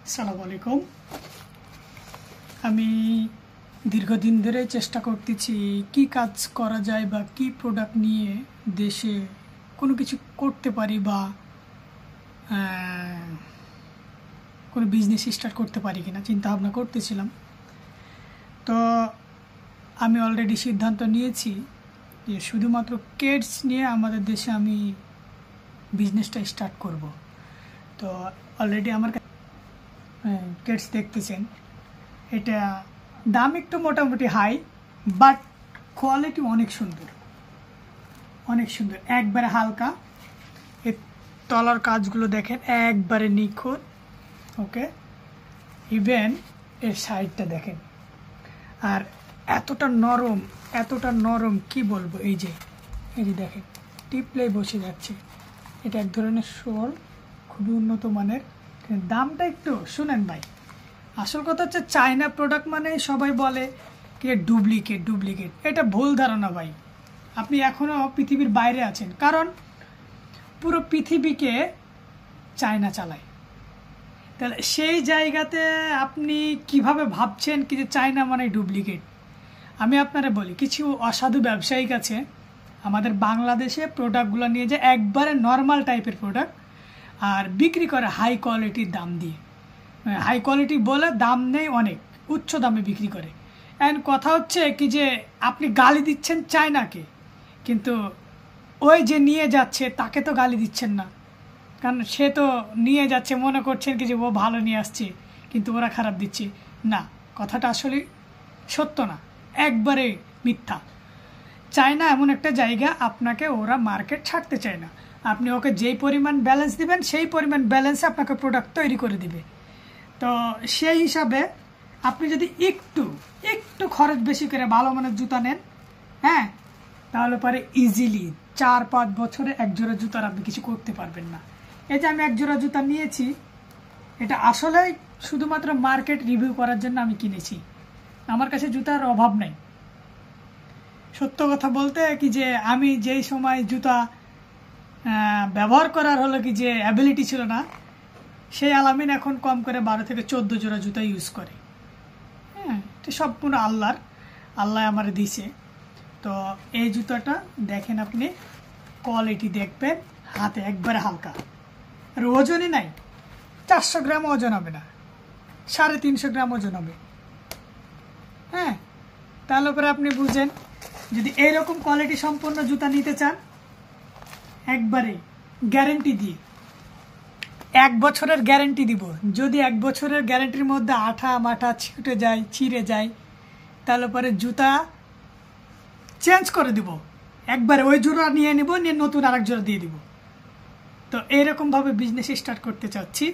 আসসালামু আলাইকুম। আমি দীর্ঘদিন ধরে চেষ্টা করতেছি কি কাজ করা যায় বা কি প্রোডাক্ট নিয়ে দেশে কোনো কিছু করতে পারি বা কোনো বিজনেস স্টার্ট করতে পারি কিনা চিন্তা ভাবনা করতেছিলাম। তো আমি অলরেডি সিদ্ধান্ত নিয়েছি যে শুধুমাত্র কিডস নিয়ে আমাদের দেশে আমি বিজনেসটা স্টার্ট করব। তো অলরেডি আমার কিডস দেখতেছেন, এটা দাম একটু মোটামুটি হাই, বাট কোয়ালিটি অনেক সুন্দর, অনেক সুন্দর, একবারে হালকা। এর তলার কাজগুলো দেখেন একবারে নিখুঁত। ওকে, ইভেন এর সাইডটা দেখেন, আর এতটা নরম, এতটা নরম কি বলবো। এই যে দেখেন টিপলেই বসে যাচ্ছে। এটা এক ধরনের শোল, খুবই উন্নত মানের। দামটা একটু শুনেন ভাই, আসল কথা হচ্ছে চায়না প্রোডাক্ট মানে সবাই বলে কি ডুপ্লিকেট ডুপ্লিকেট। এটা ভুল ধারণা ভাই। আপনি এখনও পৃথিবীর বাইরে আছেন, কারণ পুরো পৃথিবীকে চায়না চালায়। তাহলে সেই জায়গাতে আপনি কিভাবে ভাবছেন কি যে চায়না মানে ডুপ্লিকেট? আমি আপনারা বলি, কিছু অসাধু ব্যবসায়িক আছে আমাদের বাংলাদেশে প্রোডাক্টগুলো নিয়ে যায় একবারে নর্মাল টাইপের প্রোডাক্ট, আর বিক্রি করে হাই কোয়ালিটির দাম দিয়ে। হাই কোয়ালিটি বলে দাম নেই, অনেক উচ্চ দামে বিক্রি করে। অ্যান্ড কথা হচ্ছে কি যে আপনি গালি দিচ্ছেন চায়নাকে, কিন্তু ওই যে নিয়ে যাচ্ছে তাকে তো গালি দিচ্ছেন না, কারণ সে তো নিয়ে যাচ্ছে, মনে করছেন কি যে ও ভালো নিয়ে আসছে কিন্তু ওরা খারাপ দিচ্ছে। না, কথাটা আসলে সত্য না, একবারে মিথ্যা। চায়না এমন একটা জায়গা, আপনাকে ওরা মার্কেট ছাড়তে চায় না। আপনি ওকে যেই পরিমাণ ব্যালেন্স দিবেন সেই পরিমাণ ব্যালেন্সে আপনাকে প্রোডাক্ট তৈরি করে দিবে। তো সেই হিসাবে আপনি যদি একটু একটু খরচ বেশি করে ভালো মানের জুতা নেন, হ্যাঁ, তাহলে পরে ইজিলি 4-5 বছরে এক জোড়া জুতার আপনি কিছু করতে পারবেন না। এই যে আমি এক জোড়া জুতা নিয়েছি, এটা আসলে শুধুমাত্র মার্কেট রিভিউ করার জন্য আমি কিনেছি। আমার কাছে জুতার অভাব নেই। সত্য কথা বলতে কি যে আমি যেই সময় জুতা ব্যবহার করার হলো কি যে অ্যাবিলিটি ছিল না, সেই আলামিন এখন কম করে 12 থেকে 14 জোড়া জুতা ইউজ করে। হ্যাঁ, এটা সম্পূর্ণ আল্লাহ আমার দিছে। তো এই জুতাটা দেখেন, আপনি কোয়ালিটি দেখবেন, হাতে একবারে হালকা, আর ওজনই নাই। 400 গ্রাম ওজন হবে না, 350 গ্রাম ওজন হবে। হ্যাঁ, তাহলে পরে আপনি বুঝেন, যদি এইরকম কোয়ালিটি সম্পন্ন জুতা নিতে চান, একবারে গ্যারেন্টি দিয়ে 1 বছরের গ্যারেন্টি দিব। যদি 1 বছরের গ্যারেন্টির মধ্যে আঠা মাঠা ছুটে যায়, ছিঁড়ে যায়, তাহলে পরে জুতা চেঞ্জ করে দিব, একবারে ওই জোড়া নিয়ে নিব, নিয়ে নতুন আরেক জোড়া দিয়ে দিব। তো এইরকমভাবে বিজনেস স্টার্ট করতে চাচ্ছি,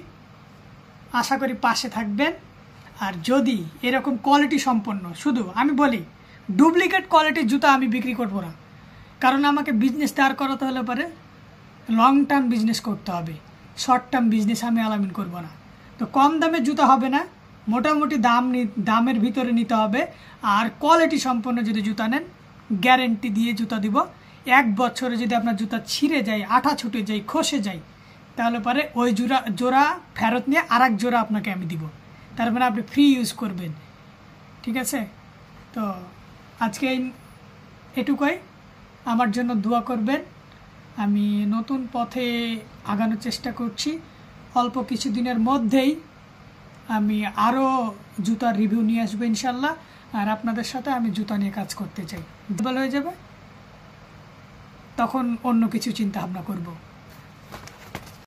আশা করি পাশে থাকবেন। আর যদি এরকম কোয়ালিটি সম্পন্ন, শুধু আমি বলি ডুপ্লিকেট কোয়ালিটির জুতা আমি বিক্রি করব না, কারণ আমাকে বিজনেস দাঁড় করাতে হলে পরে লং টার্ম বিজনেস করতে হবে, শর্ট টার্ম বিজনেস আমি আলামিন করব না। তো কম দামে জুতা হবে না, মোটামুটি দামের ভিতরে নিতে হবে। আর কোয়ালিটি সম্পন্ন যদি জুতা নেন, গ্যারেন্টি দিয়ে জুতা দিব। 1 বছরে যদি আপনার জুতা ছিঁড়ে যায়, আঠা ছুটে যায়, খসে যায়, তাহলে পরে ওই জোড়া ফেরত নিয়ে আরেক জোড়া আপনাকে আমি দিব। তার মানে আপনি ফ্রি ইউজ করবেন। ঠিক আছে? তো আজকে এটুকুই, আমার জন্য দোয়া করবেন। আমি নতুন পথে আগানোর চেষ্টা করছি। অল্প কিছুদিনের মধ্যেই আমি আরও জুতার রিভিউ নিয়ে আসবো ইনশাল্লাহ। আর আপনাদের সাথে আমি জুতা নিয়ে কাজ করতে চাই। ভালো হয়ে যাবে, তখন অন্য কিছু চিন্তা ভাবনা করব।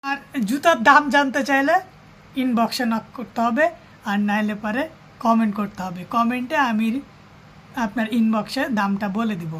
আর জুতার দাম জানতে চাইলে ইনবক্সে নক করতে হবে, আর নাইলে পরে কমেন্ট করতে হবে। কমেন্টে আমি আপনার ইনবক্সে দামটা বলে দিব।